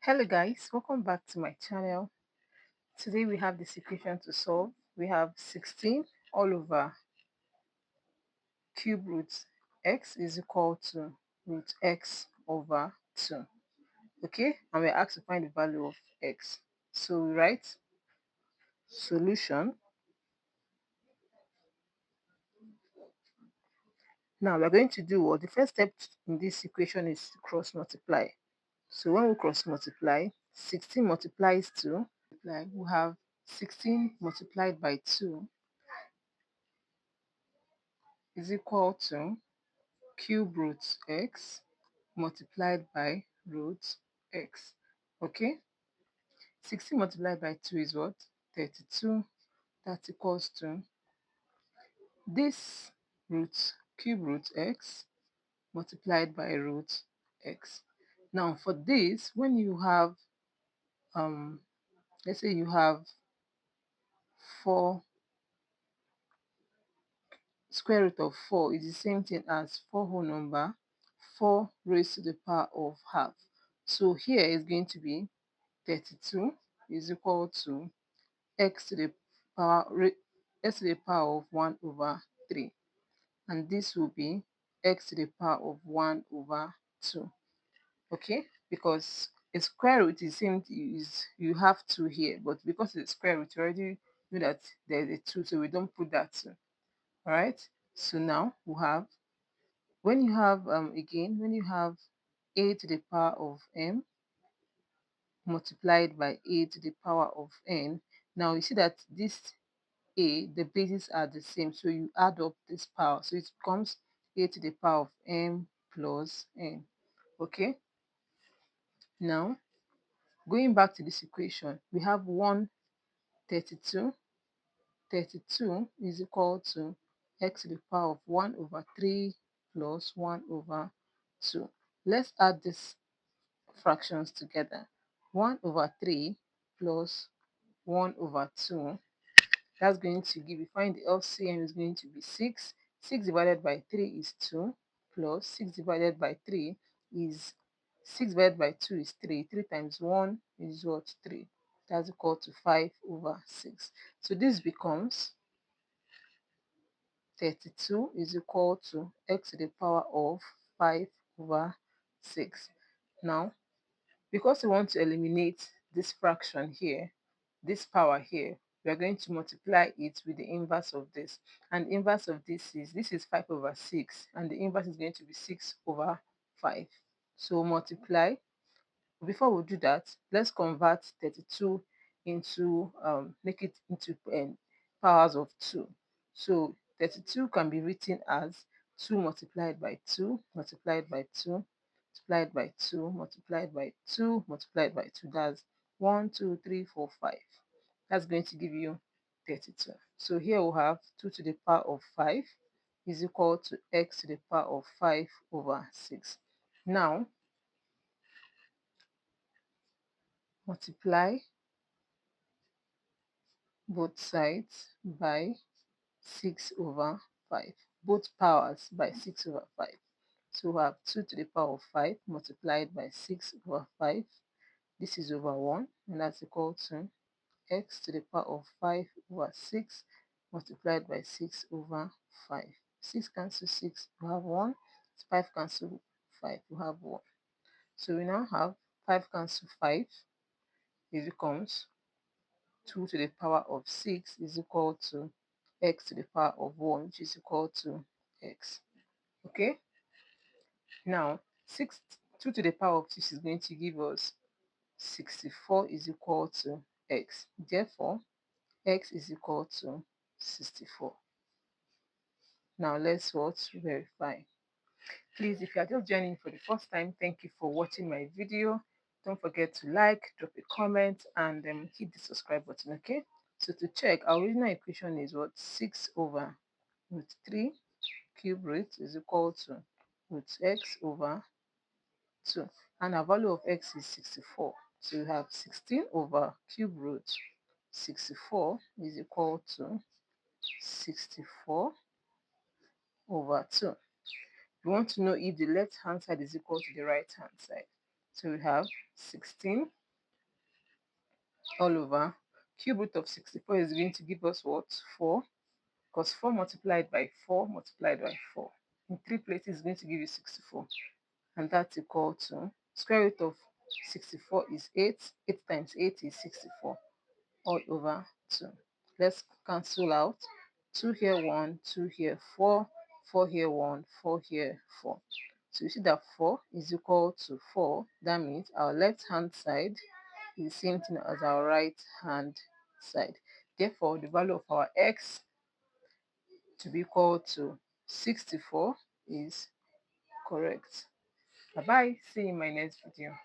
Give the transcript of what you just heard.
Hello guys, welcome back to my channel. Today we have this equation to solve. We have 16 all over cube root x is equal to root x over 2. Okay, and we're asked to find the value of x. So we write solution. Now we're going to do what the first step in this equation is to cross multiply. So when we cross multiply, 16 multiplies 2. Like we have 16 multiplied by 2 is equal to cube root x multiplied by root x. Okay, 16 multiplied by 2 is what? 32. That equals to this root cube root x multiplied by root x. Now for this, when you have let's say you have 4, square root of 4 is the same thing as 4 whole number, 4 raised to the power of half. So here is going to be 32 is equal to x to the power of 1 over 3, and this will be x to the power of 1 over 2. Okay, because a square root is same is you have 2 here, but because it's a square root you already know that there's a 2, so we don't put that 2. All right, so now we have, when you have again, when you have a to the power of m multiplied by a to the power of n, now you see that this a, the bases are the same, so you add up this power, so it becomes a to the power of m plus n. Okay, now going back to this equation, we have 132. 32 is equal to x to the power of 1 over 3 plus 1 over 2. Let's add these fractions together. 1 over 3 plus 1 over 2, that's going to give, you find the LCM is going to be 6. 6 divided by 3 is 2, plus 6 divided by 3 is 6 divided by 2 is 3. 3 times 1 is what? 3. That's equal to 5 over 6. So this becomes 32 is equal to x to the power of 5 over 6. Now, because we want to eliminate this fraction here, this power here, we are going to multiply it with the inverse of this. And the inverse of this is 5 over 6, and the inverse is going to be 6 over 5. So multiply. Before we do that, let's convert 32 into, make it into powers of 2. So 32 can be written as 2 multiplied by 2 multiplied by 2 multiplied by 2 multiplied by 2 multiplied by 2. That's 1, 2, 3, 4, 5. That's going to give you 32. So here we have 2 to the power of 5 is equal to x to the power of 5 over 6. Now, multiply both sides by 6 over 5, both powers by 6 over 5. So we have 2 to the power of 5 multiplied by 6 over 5. This is over 1, and that's equal to x to the power of 5 over 6 multiplied by 6 over 5. 6 cancel 6, we have 1. 5 cancel 5, we have 1. So we now have 5 cancel 5, it becomes 2 to the power of 6 is equal to x to the power of 1, which is equal to x. Okay, now 2 to the power of 6 is going to give us 64 is equal to x. Therefore, x is equal to 64. Now let's verify. Please, if you are just joining for the first time, thank you for watching my video. Don't forget to like, drop a comment, and hit the subscribe button. Okay, so to check, our original equation is what? 6 over root 3 cube root is equal to root x over 2, and our value of x is 64. So we have 16 over cube root 64 is equal to 64 over 2. We want to know if the left hand side is equal to the right hand side. So we have 16 all over. Cube root of 64 is going to give us what? 4. Because 4 multiplied by 4 multiplied by 4. In 3 places is going to give you 64. And that's equal to square root of 64 is 8. 8 times 8 is 64 all over 2. Let's cancel out. 2 here, 1, 2 here, 4, 4 here, 1, 4 here, 4. So you see that 4 is equal to 4. That means our left hand side is the same thing as our right hand side. Therefore, the value of our x to be equal to 64 is correct. Bye bye. See you in my next video.